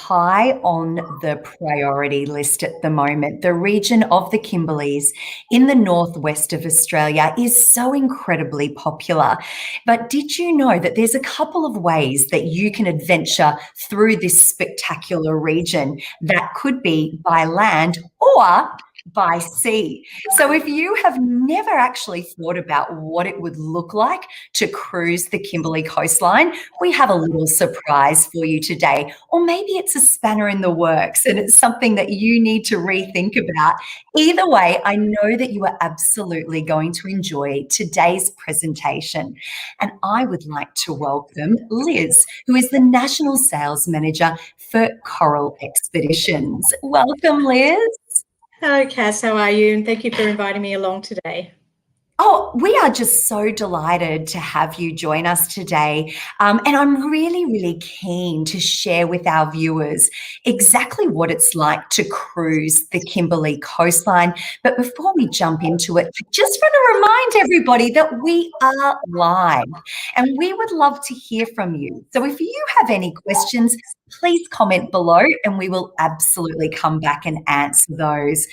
high on the priority list at the moment. The region of the Kimberleys in the northwest of Australia is so incredibly popular. But did you know that there's a couple of ways that you can adventure through this spectacular region? That could be by land or by sea. So if you have never actually thought about what it would look like to cruise the Kimberley coastline, we have a little surprise for you today. Or maybe it's a spanner in the works and it's something that you need to rethink about. Either way, I know that you are absolutely going to enjoy today's presentation. And I would like to welcome Liz, who is the National Sales Manager for Coral Expeditions. Welcome, Liz. Hello, Cass. How are you? And thank you for inviting me along today. Oh, we are just so delighted to have you join us today. And I'm really, really keen to share with our viewers exactly what it's like to cruise the Kimberley coastline. But before we jump into it, I just want to remind everybody that we are live and we would love to hear from you. So if you have any questions, please comment below and we will absolutely come back and answer those.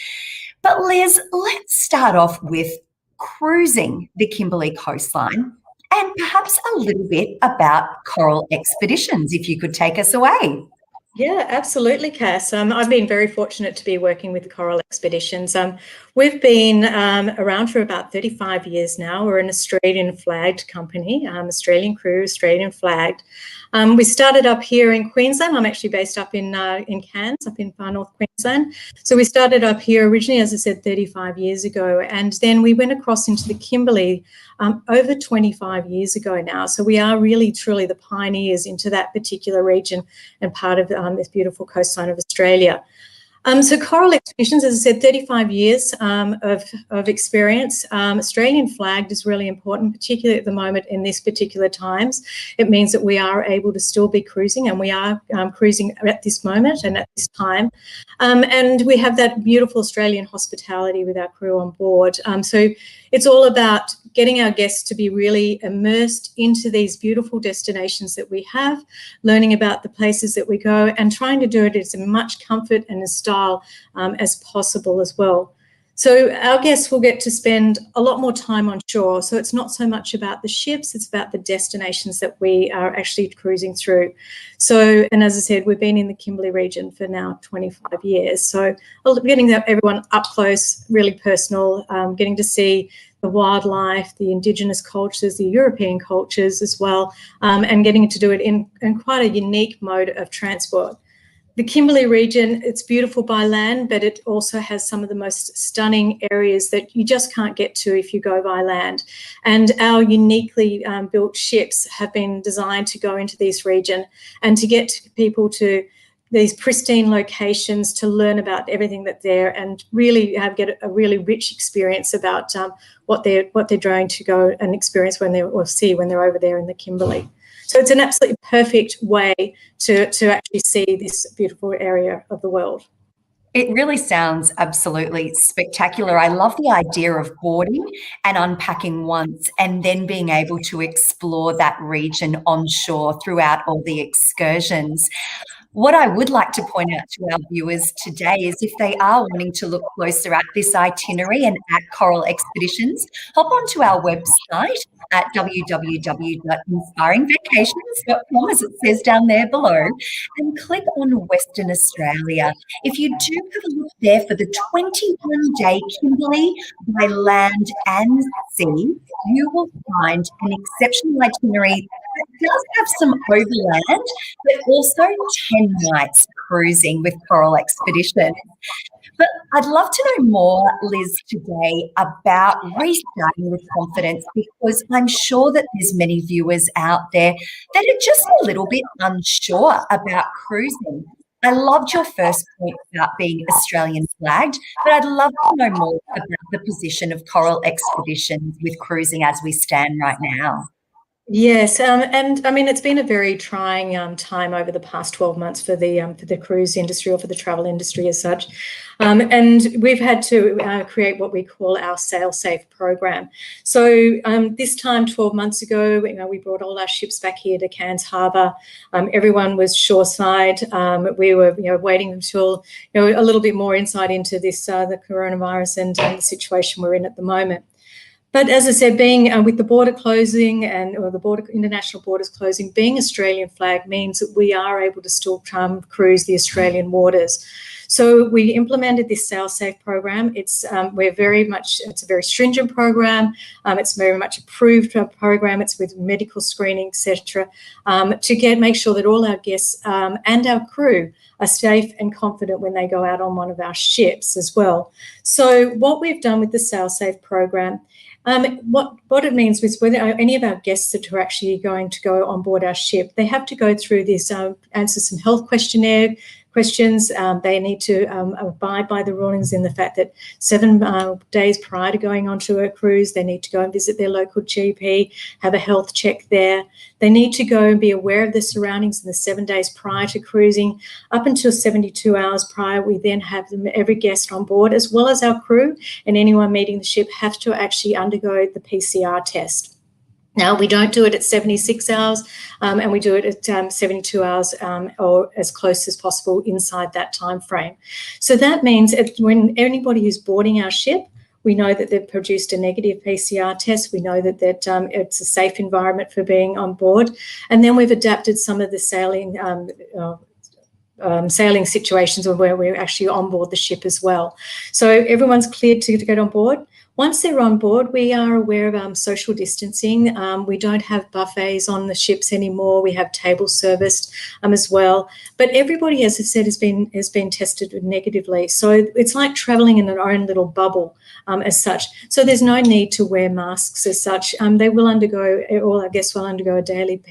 But Liz, let's start off with cruising the Kimberley coastline and perhaps a little bit about Coral Expeditions, if you could take us away. Yeah, absolutely, Cass. I've been very fortunate to be working with Coral Expeditions. We've been around for about 35 years now. We're an Australian flagged company, Australian crew, Australian flagged. We started up here in Queensland. I'm actually based up in Cairns, up in far north Queensland. So we started up here originally, as I said, 35 years ago, and then we went across into the Kimberley over 25 years ago now. So we are really, truly the pioneers into that particular region and part of this beautiful coastline of Australia. So Coral Expeditions, as I said, 35 years of experience. Australian flagged is really important, particularly at the moment in this particular times. It means that we are able to still be cruising, and we are cruising at this moment and at this time. And we have that beautiful Australian hospitality with our crew on board. So it's all about getting our guests to be really immersed into these beautiful destinations that we have, learning about the places that we go, and trying to do it as much comfort and as style as possible as well. So our guests will get to spend a lot more time on shore. So it's not so much about the ships, it's about the destinations that we are actually cruising through. So, and as I said, we've been in the Kimberley region for now 25 years. So getting everyone up close, really personal, getting to see the wildlife, the Indigenous cultures, the European cultures as well, and getting to do it in quite a unique mode of transport. The Kimberley region, it's beautiful by land, but it also has some of the most stunning areas that you just can't get to if you go by land. And our uniquely built ships have been designed to go into this region and to get people to these pristine locations to learn about everything that's there and really get a really rich experience about what they're trying to go and experience when they're over there in the Kimberley. So it's an absolutely perfect way to actually see this beautiful area of the world. It really sounds absolutely spectacular. I love the idea of boarding and unpacking once and then being able to explore that region on shore throughout all the excursions. What I would like to point out to our viewers today is if they are wanting to look closer at this itinerary and at Coral Expeditions, hop onto our website at www.inspiringvacations.com, as it says down there below, and click on Western Australia. If you do have a look there for the 21-day Kimberley by land and sea, you will find an exceptional itinerary that does have some overland, but also 10 nights cruising with Coral Expedition. But I'd love to know more, Liz, today about restarting with confidence, because I'm sure that there's many viewers out there that are just a little bit unsure about cruising. I loved your first point about being Australian flagged, but I'd love to know more about the position of Coral Expeditions with cruising as we stand right now. Yes, and I mean it's been a very trying time over the past 12 months for the cruise industry, or for the travel industry as such, and we've had to create what we call our Sail Safe program. So this time 12 months ago, we brought all our ships back here to Cairns Harbour. Everyone was shoreside. We were waiting until a little bit more insight into this the coronavirus and the situation we're in at the moment. But as I said, being with the border closing or the international borders closing, being Australian flag means that we are able to still cruise the Australian waters. So we implemented this Sail Safe program. It's a very stringent program. It's very much approved program. It's with medical screening, etc., to make sure that all our guests and our crew are safe and confident when they go out on one of our ships as well. So what we've done with the Sail Safe program, what it means is whether any of our guests that are actually going to go on board our ship, they have to go through this, answer some health questions. They need to abide by the rulings in the fact that 7 days prior to going onto a cruise, they need to go and visit their local GP, have a health check there. They need to go and be aware of the surroundings in the 7 days prior to cruising. Up until 72 hours prior, we then have every guest on board, as well as our crew and anyone meeting the ship, have to actually undergo the PCR test. Now, we don't do it at 76 hours and we do it at 72 hours or as close as possible inside that time frame. So that means when anybody who's boarding our ship, we know that they've produced a negative PCR test. We know that it's a safe environment for being on board. And then we've adapted some of the sailing situations where we're actually on board the ship as well. So everyone's cleared to get on board. Once they're on board, we are aware of social distancing. We don't have buffets on the ships anymore. We have table service as well. But everybody, as I said, has been tested negatively. So it's like travelling in our own little bubble as such. So there's no need to wear masks as such. All our guests will undergo a daily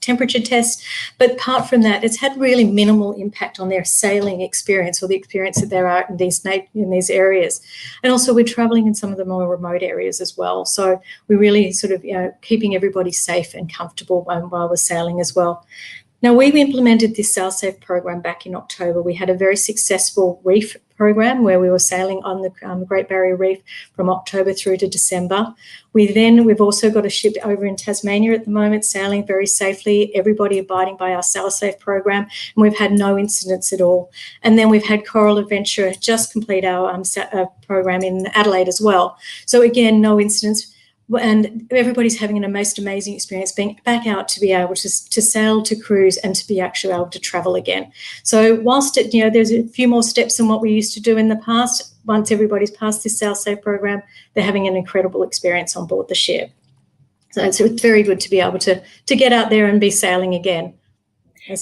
temperature test. But apart from that, it's had really minimal impact on their sailing experience or the experience that they're out in these areas. And also we're travelling in some of the more remote areas as well. So we're really sort of keeping everybody safe and comfortable while we're sailing as well. Now, we've implemented this Sail Safe program back in October. We had a very successful reef program where we were sailing on the Great Barrier Reef from October through to December. We've also got a ship over in Tasmania at the moment, sailing very safely, everybody abiding by our Sail Safe program, and we've had no incidents at all. And then we've had Coral Adventure just complete our program in Adelaide as well. So again, no incidents. And everybody's having a most amazing experience being back out to be able to sail, to cruise, and to be actually able to travel again. So whilst there's a few more steps than what we used to do in the past, once everybody's passed this Sail Safe program, they're having an incredible experience on board the ship. So it's very good to be able to get out there and be sailing again.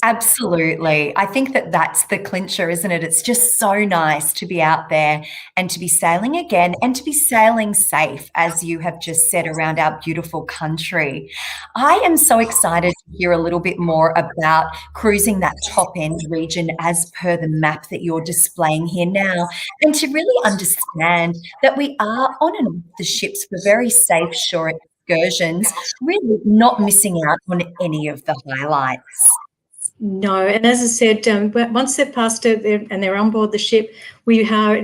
Absolutely. I think that's the clincher, isn't it? It's just so nice to be out there and to be sailing again and to be sailing safe, as you have just said, around our beautiful country. I am so excited to hear a little bit more about cruising that top end region as per the map that you're displaying here now, and to really understand that we are on and off the ships for very safe shore excursions, really not missing out on any of the highlights. No, and as I said, once they've passed it and they're on board the ship, we have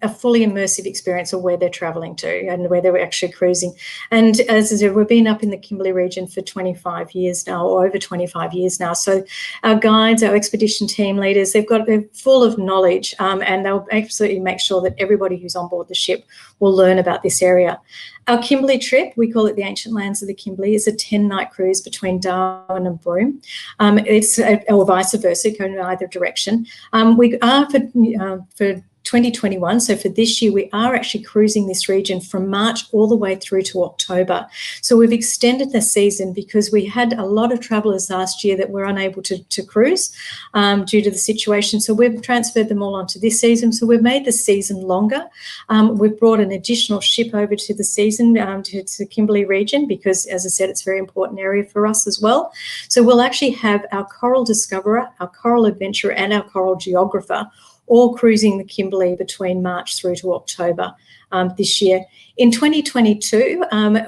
a fully immersive experience of where they're travelling to and where they're actually cruising. And as I said, we've been up in the Kimberley region for 25 years now, or over 25 years now. So our guides, our expedition team leaders, they're full of knowledge, and they'll absolutely make sure that everybody who's on board the ship will learn about this area. Our Kimberley trip, we call it the Ancient Lands of the Kimberley, is a 10-night cruise between Darwin and Broome. Or vice versa, going in either direction. We are for 2021, so for this year, we are actually cruising this region from March all the way through to October. So we've extended the season because we had a lot of travellers last year that were unable to cruise due to the situation. So we've transferred them all onto this season. So we've made the season longer. We've brought an additional ship over to the season, to the Kimberley region, because, as I said, it's a very important area for us as well. So we'll actually have our coral discoverer, our coral adventurer, and our coral geographer or cruising the Kimberley between March through to October this year. In 2022,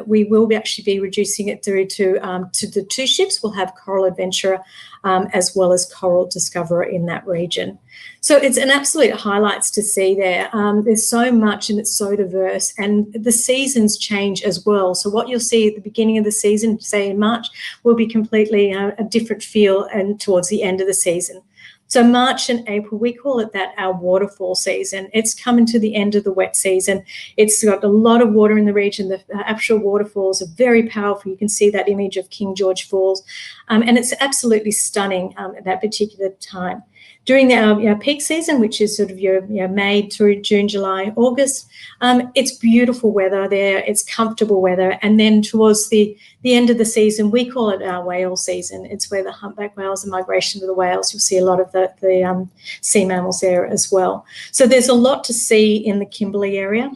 we will actually be reducing it through to the 2 ships. We'll have Coral Adventurer as well as Coral Discoverer in that region. So it's an absolute highlights to see there. There's so much and it's so diverse, and the seasons change as well. So what you'll see at the beginning of the season, say in March, will be completely a different feel and towards the end of the season. So March and April, we call it that our waterfall season. It's coming to the end of the wet season. It's got a lot of water in the region. The actual waterfalls are very powerful. You can see that image of King George Falls, and it's absolutely stunning at that particular time. During our peak season, which is sort of your May through June, July, August, it's beautiful weather there. It's comfortable weather. And then towards the end of the season, we call it our whale season. It's where the humpback whales, the migration of the whales, you'll see a lot of the sea mammals there as well. So there's a lot to see in the Kimberley area.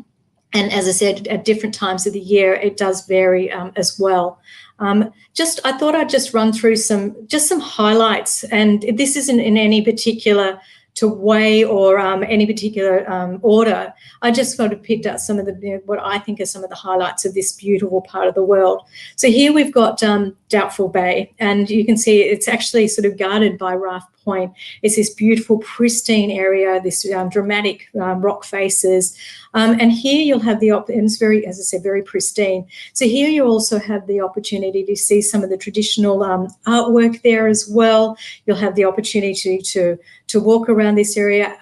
And as I said, at different times of the year, it does vary as well. I thought I'd just run through some highlights, and this isn't in any particular way or any particular order. I just sort of picked out some of the what I think are some of the highlights of this beautiful part of the world. So here we've got Doubtful Bay, and you can see it's actually sort of guarded by Raft Point. It's this beautiful, pristine area, this dramatic rock faces. And here you'll have and it's very, as I said, very pristine. So here you also have the opportunity to see some of the traditional artwork there as well. You'll have the opportunity to walk around this area.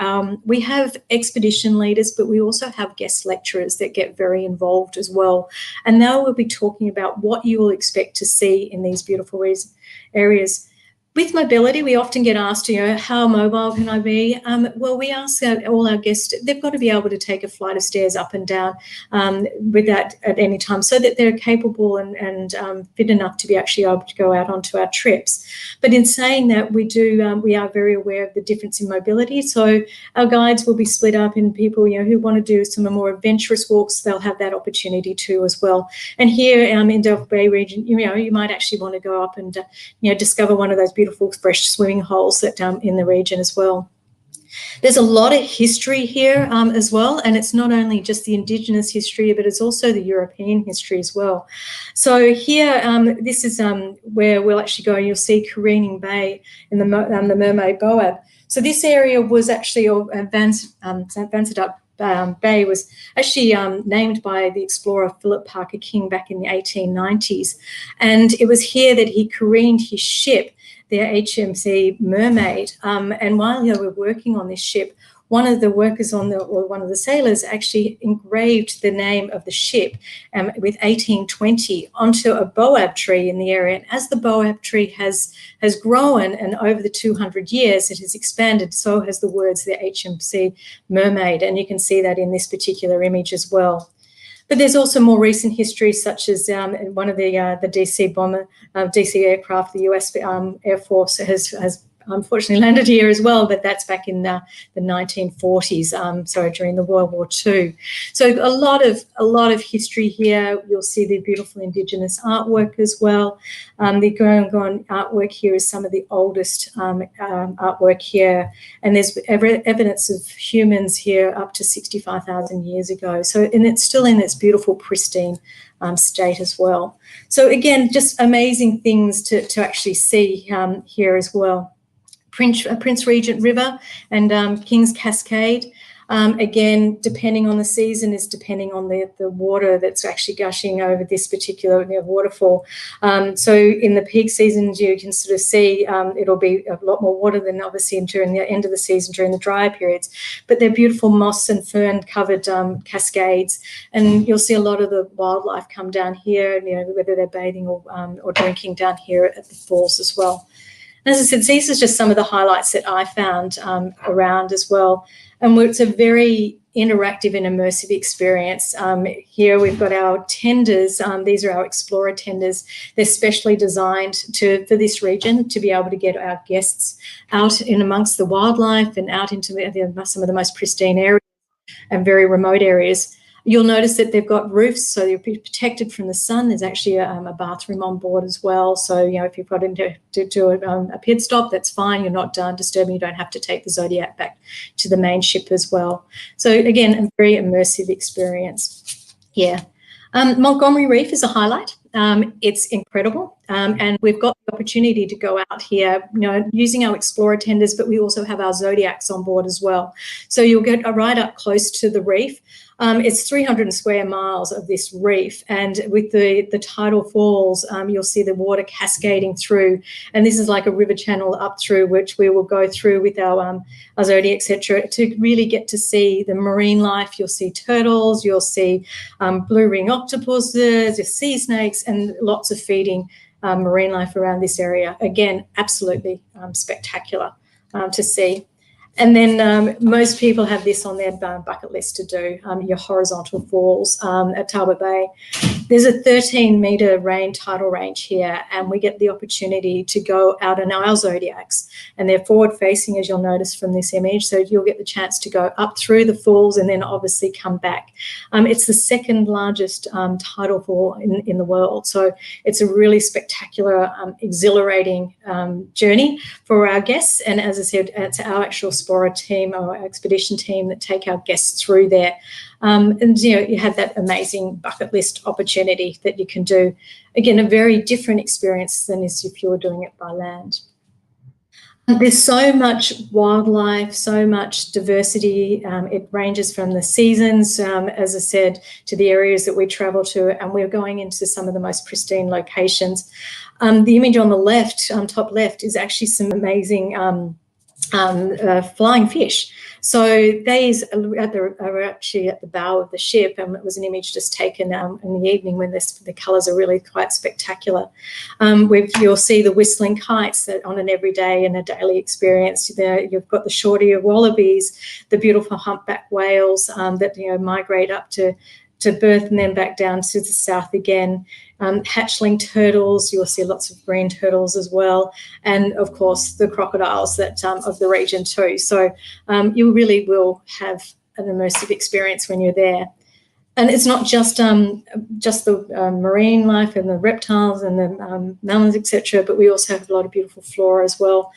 We have expedition leaders, but we also have guest lecturers that get very involved as well. And now we'll be talking about what you will expect to see in these beautiful areas. With mobility, we often get asked, how mobile can I be? Well, we ask all our guests, they've got to be able to take a flight of stairs up and down with that at any time, so that they're capable and fit enough to be actually able to go out onto our trips. But in saying that, we are very aware of the difference in mobility. So our guides will be split up in people, who want to do some more adventurous walks. They'll have that opportunity too as well. And here in Delft Bay Region, you might actually want to go up and discover one of those beautiful fresh swimming holes that in the region as well. There's a lot of history here as well, and it's not only just the Indigenous history, but it's also the European history as well. So here, this is where we'll actually go. You'll see Careening Bay in the Mermaid Boab. So this area was actually Vansittart Bay was actually named by the explorer Philip Parker King back in the 1890s, and it was here that he careened his ship, the HMC Mermaid, and while they were working on this ship, one of the workers one of the sailors actually engraved the name of the ship with 1820 onto a boab tree in the area. And as the boab tree has grown, and over the 200 years it has expanded, so has the words the HMC Mermaid. And you can see that in this particular image as well. But there's also more recent history, such as one of the DC bomber, DC aircraft, the US Air Force has unfortunately landed here as well, but that's back in the 1940s, during the World War II. So a lot of history here. You'll see the beautiful Indigenous artwork as well. The Gurungun artwork here is some of the oldest artwork here, and there's evidence of humans here up to 65,000 years ago. So, and it's still in its beautiful, pristine state as well. So again, just amazing things to actually see here as well. Prince Regent River and King's Cascade. Again, depending on the season, is depending on the water that's actually gushing over this particular waterfall. So in the peak seasons, you can sort of see it'll be a lot more water than obviously during the end of the season, during the drier periods. But they're beautiful moss and fern covered cascades, and you'll see a lot of the wildlife come down here, whether they're bathing or drinking down here at the falls as well. And as I said, these are just some of the highlights that I found around as well. And it's a very interactive and immersive experience. Here we've got our tenders. These are our explorer tenders. They're specially designed for this region to be able to get our guests out in amongst the wildlife and out into some of the most pristine areas and very remote areas. You'll notice that they've got roofs, so you'll be protected from the sun. There's actually a bathroom on board as well. So, you know, if you've got to do a pit stop, that's fine. You're not disturbing. You don't have to take the Zodiac back to the main ship as well. So, again, a very immersive experience. Yeah. Montgomery Reef is a highlight. It's incredible, and we've got the opportunity to go out here, you know, using our Explorer tenders, but we also have our Zodiacs on board as well. So you'll get a ride up close to the reef. It's 300 square miles of this reef, and with the tidal falls, you'll see the water cascading through, and this is like a river channel up through which we will go through with our Zodiac, etc., to really get to see the marine life. You'll see turtles, you'll see blue ring octopuses, your sea snakes, and lots of feeding marine life around this area. Again, absolutely spectacular to see. And then most people have this on their bucket list to do, your horizontal falls at Talbot Bay. There's a 13-metre tidal range here, and we get the opportunity to go out in our Zodiacs, and they're forward-facing, as you'll notice from this image, so you'll get the chance to go up through the falls and then obviously come back. It's the second largest tidal fall in the world, so it's a really spectacular, exhilarating journey for our guests, and as I said, it's our actual Explorer team or expedition team that take our guests through there. And, you know, you have that amazing bucket list opportunity that you can do. Again, a very different experience than if you were doing it by land. There's so much wildlife, so much diversity. It ranges from the seasons, as I said, to the areas that we travel to, and we're going into some of the most pristine locations. The image on the left, top left, is actually some amazing flying fish. So these are actually at the bow of the ship, and it was an image just taken in the evening when the colours are really quite spectacular. You'll see the whistling kites that on an everyday and a daily experience. You've got the shorty of wallabies, the beautiful humpback whales that, you know, migrate up to birth and then back down to the south again. Hatchling turtles, you'll see lots of green turtles as well, and of course the crocodiles that of the region too. So you really will have an immersive experience when you're there. And it's not just the marine life and the reptiles and the mammals, etc., but we also have a lot of beautiful flora as well.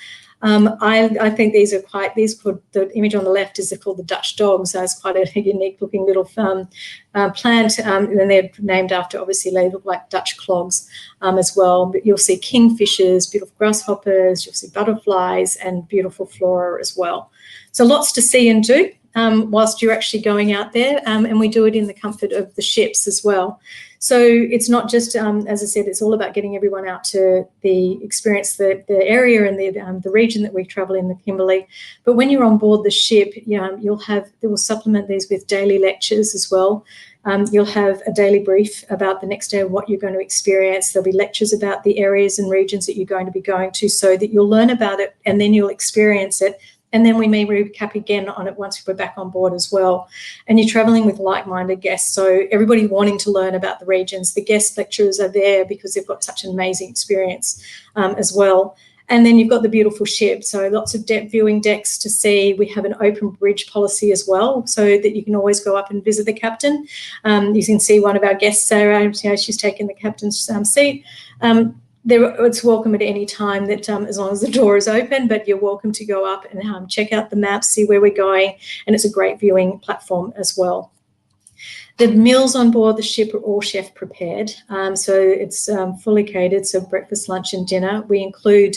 I think these are the image on the left is called the Dutch dogs. So it's quite a unique looking little plant, and they're named after, obviously they look like Dutch clogs as well. But you'll see kingfishers, beautiful grasshoppers, you'll see butterflies and beautiful flora as well. So lots to see and do whilst you're actually going out there, and we do it in the comfort of the ships as well. So it's not just, as I said, it's all about getting everyone out to experience the area and the region that we travel in, the Kimberley. But when you're on board the ship, they will supplement these with daily lectures as well. You'll have a daily brief about the next day and what you're going to experience. There'll be lectures about the areas and regions that you're going to be going to, so that you'll learn about it and then you'll experience it. And then we may recap again on it once we're back on board as well. And you're travelling with like-minded guests, so everybody wanting to learn about the regions. The guest lecturers are there because they've got such an amazing experience as well. And then you've got the beautiful ship, so lots of viewing decks to see. We have an open bridge policy as well, so that you can always go up and visit the captain. You can see one of our guests, Sarah, she's taken the captain's seat. It's welcome at any time, that as long as the door is open, but you're welcome to go up and check out the maps, see where we're going, and it's a great viewing platform as well. The meals on board the ship are all chef prepared, so it's fully catered, so breakfast, lunch and dinner. We include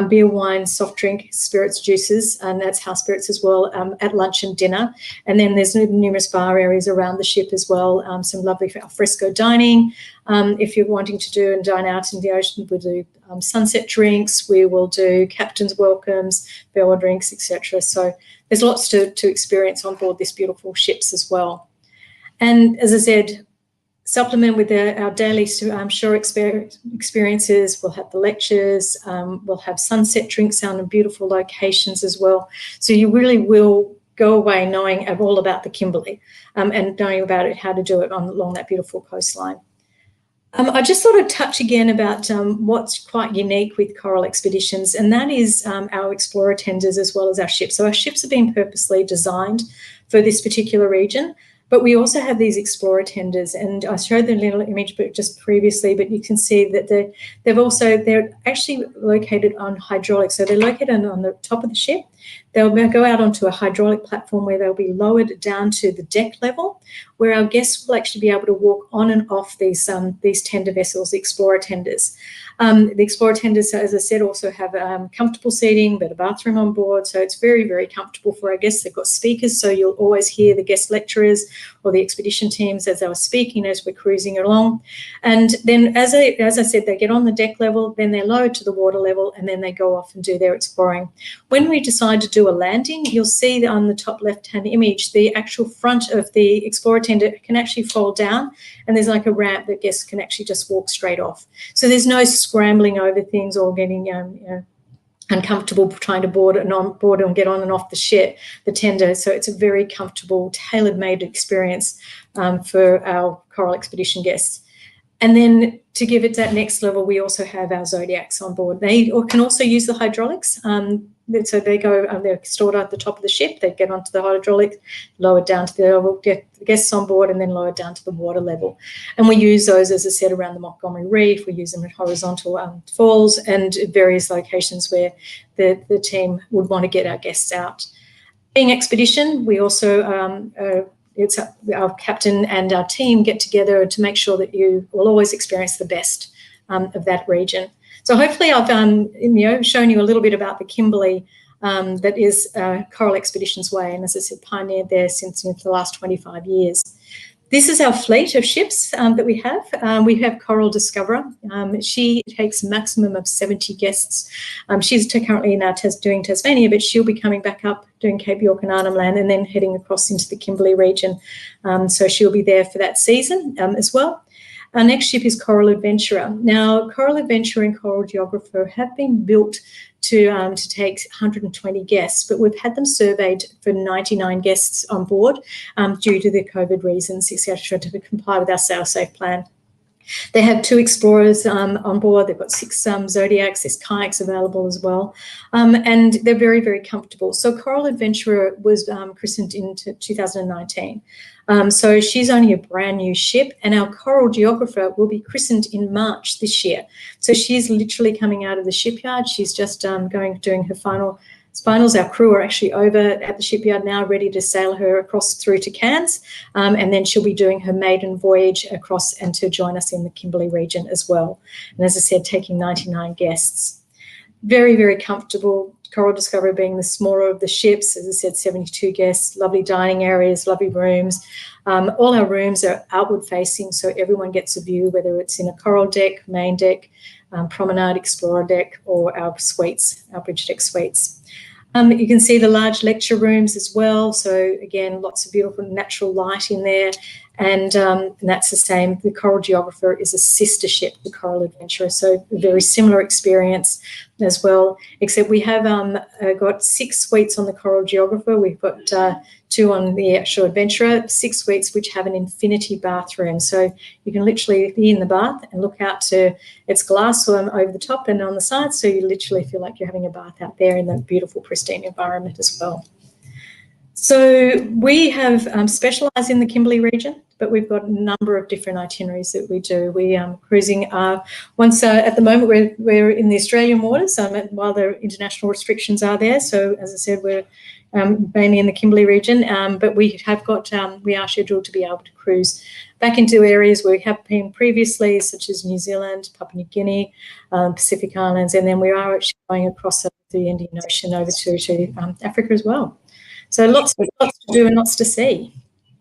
beer, wine, soft drink, spirits, juices, and that's house spirits as well, at lunch and dinner. And then there's numerous bar areas around the ship as well, some lovely alfresco dining. If you're wanting to do and dine out in the ocean, we'll do sunset drinks, we will do captain's welcomes, farewell drinks, etc. So there's lots to experience on board this beautiful ships as well. And as I said, supplement with our daily shore experiences. We'll have the lectures, we'll have sunset drinks out in beautiful locations as well. So you really will go away knowing all about the Kimberley and knowing about it, how to do it along that beautiful coastline. I just thought I'd touch again about what's quite unique with Coral Expeditions, and that is our Explorer tenders as well as our ships. So our ships have been purposely designed for this particular region. But we also have these explorer tenders, and I showed the little image but just previously, but you can see that they're actually located on hydraulics. So they're located on the top of the ship. They'll go out onto a hydraulic platform where they'll be lowered down to the deck level, where our guests will actually be able to walk on and off these tender vessels, the explorer tenders. The explorer tenders, as I said, also have comfortable seating, but a bathroom on board. So it's very, very comfortable for our guests. They've got speakers, so you'll always hear the guest lecturers or the expedition teams as they were speaking as we're cruising along. And then, as I said, they get on the deck level, then they're lowered to the water level, and then they go off and do their exploring. When we decide to do a landing, you'll see on the top left-hand image, the actual front of the explorer tender can actually fold down, and there's like a ramp that guests can actually just walk straight off. So there's no scrambling over things or getting uncomfortable trying to board and get on and off the tender. So it's a very comfortable, tailor-made experience for our coral expedition guests. And then to give it that next level, we also have our Zodiacs on board. They can also use the hydraulics. So they go, they're stored at the top of the ship. They get onto the hydraulic, lowered down to the level, get the guests on board, and then lowered down to the water level. And we use those, as I said, around the Montgomery Reef. We use them at horizontal falls and various locations where the team would want to get our guests out. Being expedition, we also it's our captain and our team get together to make sure that you will always experience the best of that region. So hopefully I've shown you a little bit about the Kimberley that is Coral Expeditions Way, and as I said, pioneered there since the last 25 years. This is our fleet of ships that we have. We have Coral Discoverer. She takes a maximum of 70 guests. She's currently now doing Tasmania, but she'll be coming back up doing Cape York and Arnhem Land and then heading across into the Kimberley region. So she'll be there for that season as well. Our next ship is Coral Adventurer. Now, Coral Adventurer and Coral Geographer have been built to take 120 guests, but we've had them surveyed for 99 guests on board due to the COVID reasons, etc., to comply with our sail-safe plan. They have 2 explorers on board. They've got 6 Zodiacs. There's kayaks available as well. And they're very, very comfortable. So Coral Adventurer was christened in 2019. So she's only a brand new ship, and our Coral Geographer will be christened in March this year. So she's literally coming out of the shipyard. She's just doing her finals. Our crew are actually over at the shipyard now, ready to sail her across through to Cairns, and then she'll be doing her maiden voyage across and to join us in the Kimberley region as well. And as I said, taking 99 guests. Very, very comfortable. Coral Discoverer being the smaller of the ships, as I said, 72 guests, lovely dining areas, lovely rooms. All our rooms are outward facing, so everyone gets a view, whether it's in a coral deck, main deck, promenade, explorer deck, or our suites, our bridge deck suites. You can see the large lecture rooms as well. So again, lots of beautiful natural light in there. And that's the same. The Coral Geographer is a sister ship to Coral Adventurer. So a very similar experience as well, except we have got 6 suites on the Coral Geographer. We've got 2 on the actual Adventurer, 6 suites which have an infinity bathroom. So you can literally be in the bath and look out to its glass over the top and on the side. So you literally feel like you're having a bath out there in that beautiful, pristine environment as well. So we have specialised in the Kimberley region, but we've got a number of different itineraries that we do. We cruising once at the moment we're in the Australian waters while the international restrictions are there. So as I said, we're mainly in the Kimberley region, but we are scheduled to be able to cruise back into areas where we have been previously, such as New Zealand, Papua New Guinea, Pacific Islands, and then we are actually going across the Indian Ocean over to Africa as well. So lots to do and lots to see.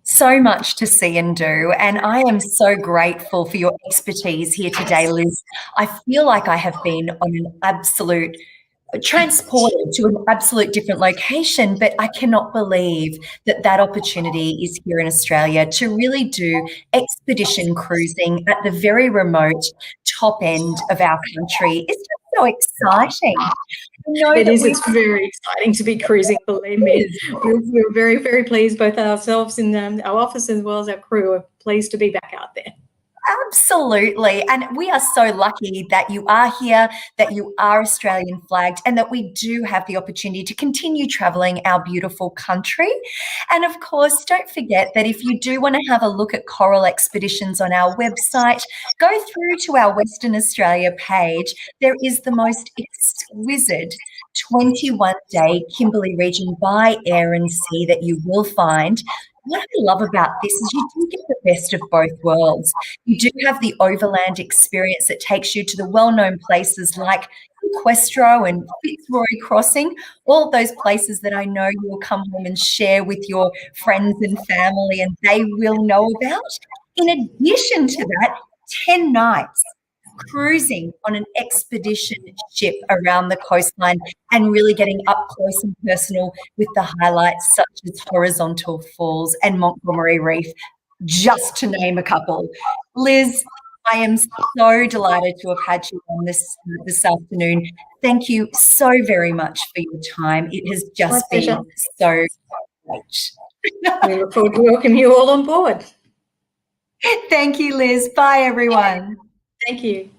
So much to see and do, and I am so grateful for your expertise here today, Liz. I feel like I have been on an absolute transported to an absolute different location, but I cannot believe that opportunity is here in Australia to really do expedition cruising at the very remote top end of our country. It's just so exciting. It is. It's very exciting to be cruising, believe me. We're very, very pleased, both ourselves and our office as well as our crew are pleased to be back out there. Absolutely. And we are so lucky that you are here, that you are Australian flagged, and that we do have the opportunity to continue travelling our beautiful country. And of course, don't forget that if you do want to have a look at coral expeditions on our website, go through to our Western Australia page. There is the most exquisite 21-day Kimberley Region by air and sea that you will find. What I love about this is you do get the best of both worlds. You do have the overland experience that takes you to the well-known places like Equestro and Fitzroy Crossing, all those places that I know you will come home and share with your friends and family and they will know about. In addition to that, 10 nights cruising on an expedition ship around the coastline and really getting up close and personal with the highlights such as Horizontal Falls and Montgomery Reef, just to name a couple. Liz, I am so delighted to have had you on this afternoon. Thank you so very much for your time. It has just been so great. We look forward to welcoming you all on board. Thank you, Liz. Bye, everyone. Thank you.